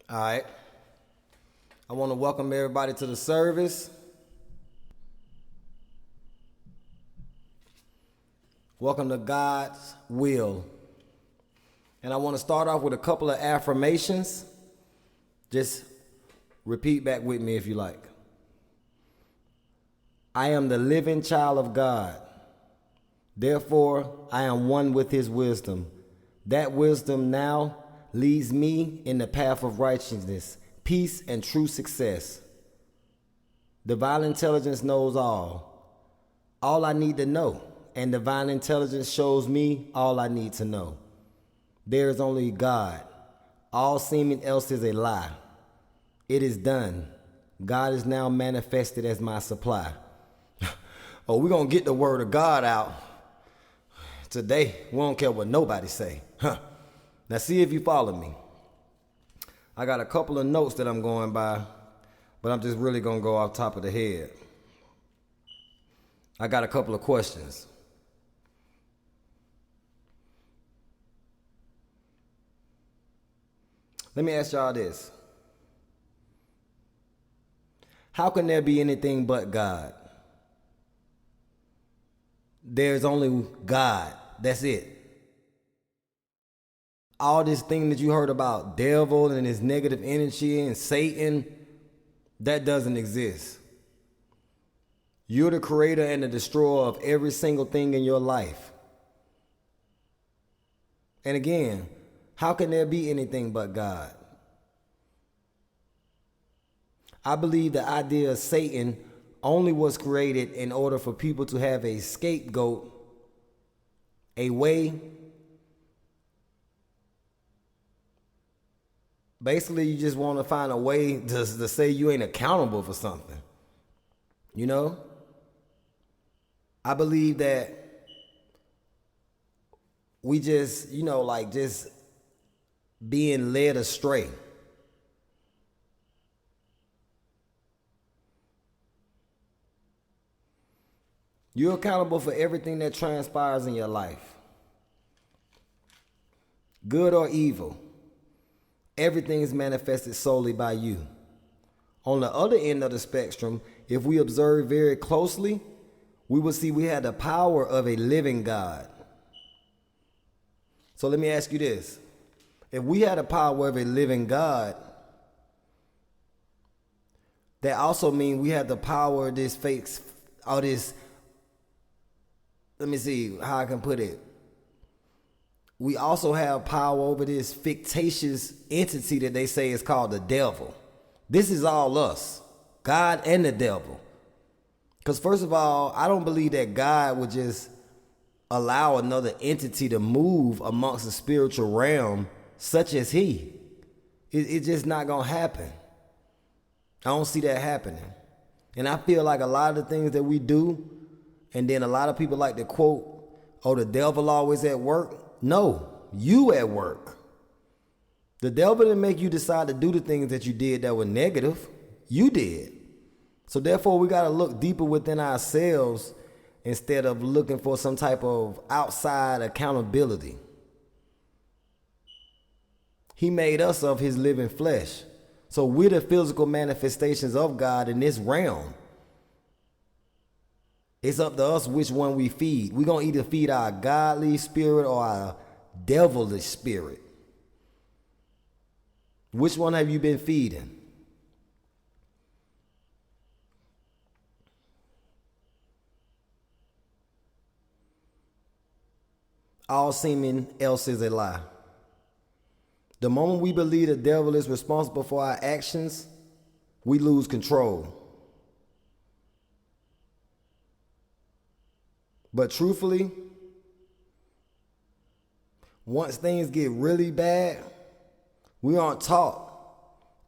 All right. I want to welcome everybody to the service. Welcome to God's will. And I want to start off with a couple of affirmations. Just repeat back with me if you like. I am the living child of God. Therefore, I am one with his wisdom. That wisdom now leads me in the path of righteousness, peace, and true success. Divine intelligence knows all I need to know, and divine intelligence shows me all I need to know. There is only God. All seeming else is a lie. It is done. God is now manifested as my supply. Oh, we're going to get the word of God out today. We don't care what nobody say. Now see if you follow me. I got a couple of notes that I'm going by, but I'm just really going to go off top of the head. I got a couple of questions. Let me ask y'all this. How can there be anything but God? There's only God. That's it. All this thing that you heard about devil and his negative energy and Satan, that doesn't exist. You're the creator and the destroyer of every single thing in your life. And again, how can there be anything but God? I believe the idea of Satan only was created in order for people to have a scapegoat, a way. Basically, you just want to find a way to say you ain't accountable for something. You know? I believe that we just, just being led astray. You're accountable for everything that transpires in your life. Good or evil. Everything is manifested solely by you. On the other end of the spectrum, if we observe very closely, we will see we have the power of a living God. So let me ask you this. If we had the power of a living God, that also means we have the power of this fake, all this, let me see how I can put it. We also have power over this fictitious entity that they say is called the devil. This is all us, God and the devil. Because first of all, I don't believe that God would just allow another entity to move amongst the spiritual realm such as he. It's just not going to happen. I don't see that happening. And I feel like a lot of the things that we do, and then a lot of people like to quote, oh, the devil always at work. No, you at work. The devil didn't make you decide to do the things that you did that were negative. You did. So therefore, we got to look deeper within ourselves instead of looking for some type of outside accountability. He made us of his living flesh. So we're the physical manifestations of God in this realm. It's up to us which one we feed. We're going to either feed our godly spirit or our devilish spirit. Which one have you been feeding? All seeming else is a lie. The moment we believe the devil is responsible for our actions, we lose control. But truthfully, once things get really bad, we aren't taught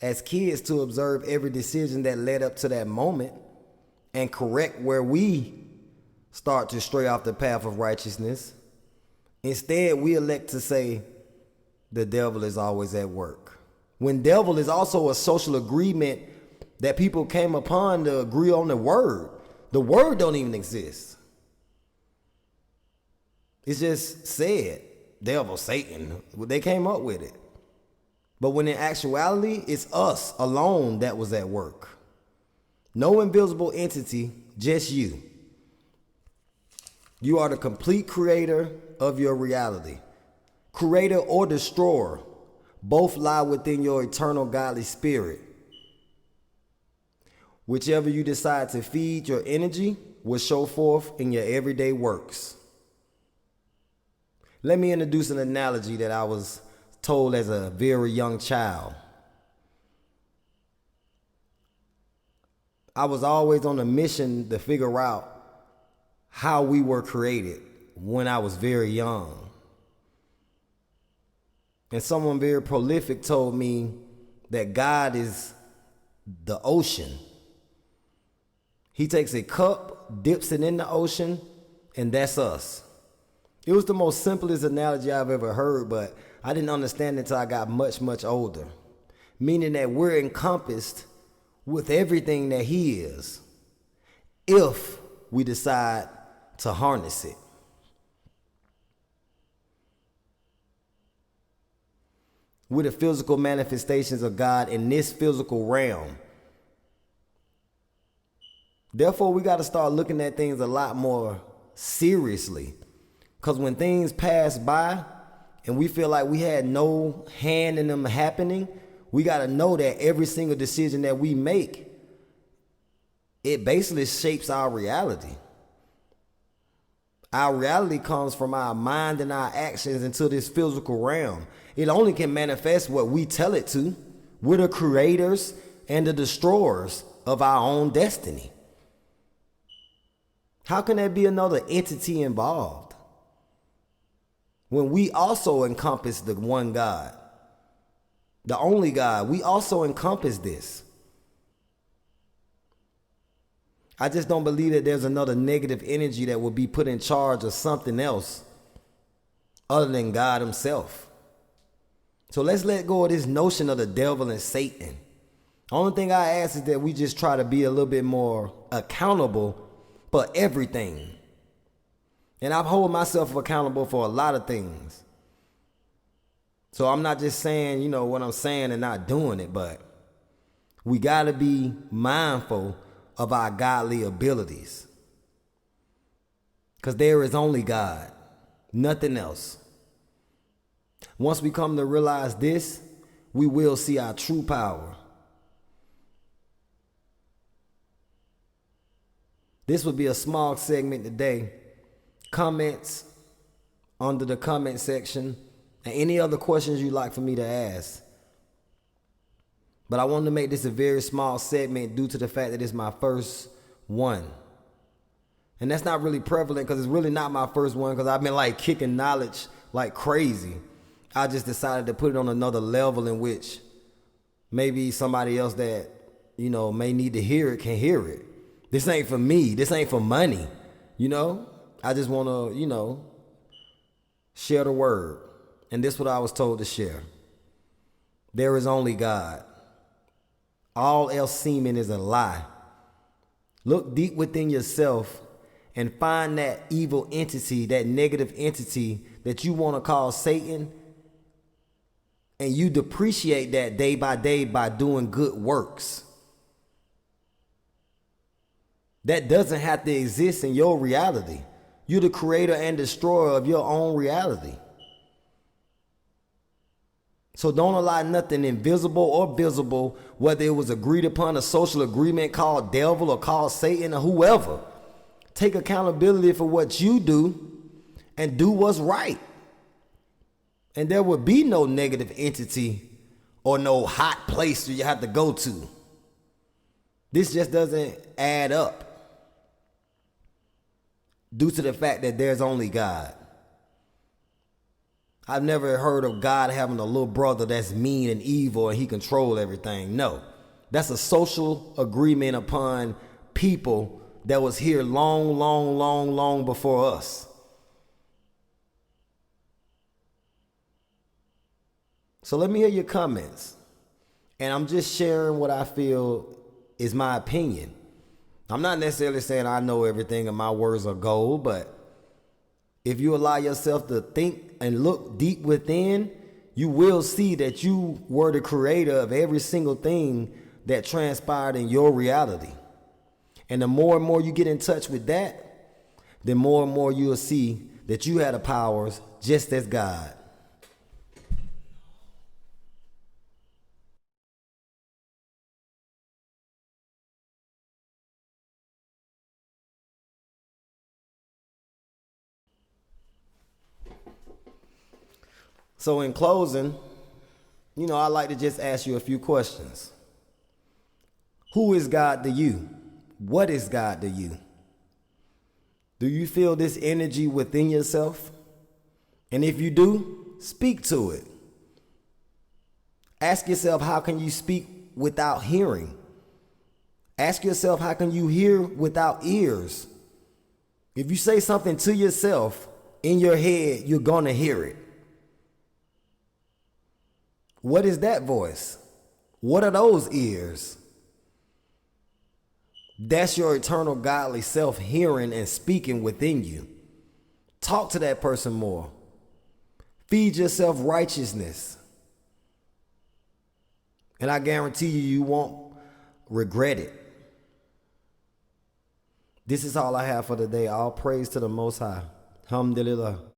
as kids to observe every decision that led up to that moment and correct where we start to stray off the path of righteousness. Instead, we elect to say the devil is always at work. When devil is also a social agreement that people came upon to agree on the word. The word don't even exist. It's just said, devil, Satan. They came up with it. But when in actuality, it's us alone that was at work. No invisible entity, just you. You are the complete creator of your reality. Creator or destroyer, both lie within your eternal godly spirit. Whichever you decide to feed your energy will show forth in your everyday works. Let me introduce an analogy that I was told as a very young child. I was always on a mission to figure out how we were created when I was very young. And someone very prolific told me that God is the ocean. He takes a cup, dips it in the ocean, and that's us. It was the most simplest analogy I've ever heard, but I didn't understand it until I got much, much older. Meaning that we're encompassed with everything that He is, if we decide to harness it. We're the physical manifestations of God in this physical realm. Therefore, we got to start looking at things a lot more seriously. Because when things pass by and we feel like we had no hand in them happening, we got to know that every single decision that we make, it basically shapes our reality. Our reality comes from our mind and our actions into this physical realm. It only can manifest what we tell it to. We're the creators and the destroyers of our own destiny. How can there be another entity involved when we also encompass the one God, the only God? We also encompass this. I just don't believe that there's another negative energy that will be put in charge of something else other than God Himself. So let's let go of this notion of the devil and Satan. The only thing I ask is that we just try to be a little bit more accountable for everything. And I hold myself accountable for a lot of things. So I'm not just saying, what I'm saying and not doing it, but we got to be mindful of our godly abilities. Because there is only God, nothing else. Once we come to realize this, we will see our true power. This would be a small segment today. Comments under the comment section and any other questions you'd like for me to ask. But I wanted to make this a very small segment due to the fact that it's my first one. And that's not really prevalent because it's really not my first one, because I've been kicking knowledge like crazy. I just decided to put it on another level in which maybe somebody else that, may need to hear it can hear it. This ain't for me. This ain't for money. I just want to, share the word. And this is what I was told to share. There is only God. All else seeming is a lie. Look deep within yourself and find that evil entity, that negative entity that you want to call Satan. And you depreciate that day by day by doing good works. That doesn't have to exist in your reality. You're the creator and destroyer of your own reality. So don't allow nothing invisible or visible, whether it was agreed upon a social agreement called devil or called Satan or whoever. Take accountability for what you do and do what's right. And there will be no negative entity or no hot place that you have to go to. This just doesn't add up due to the fact that there's only God. I've never heard of God having a little brother that's mean and evil and he controls everything. No, that's a social agreement upon people that was here long before us. So let me hear your comments. And I'm just sharing what I feel is my opinion. I'm not necessarily saying I know everything and my words are gold, but if you allow yourself to think and look deep within, you will see that you were the creator of every single thing that transpired in your reality. And the more and more you get in touch with that, the more and more you'll see that you have the powers just as God. So in closing, I'd like to just ask you a few questions. Who is God to you? What is God to you? Do you feel this energy within yourself? And if you do, speak to it. Ask yourself, how can you speak without hearing? Ask yourself, how can you hear without ears? If you say something to yourself in your head, you're going to hear it. What is that voice? What are those ears? That's your eternal godly self hearing and speaking within you. Talk to that person more. Feed yourself righteousness. And I guarantee you won't regret it. This is all I have for today. All praise to the Most High. Alhamdulillah.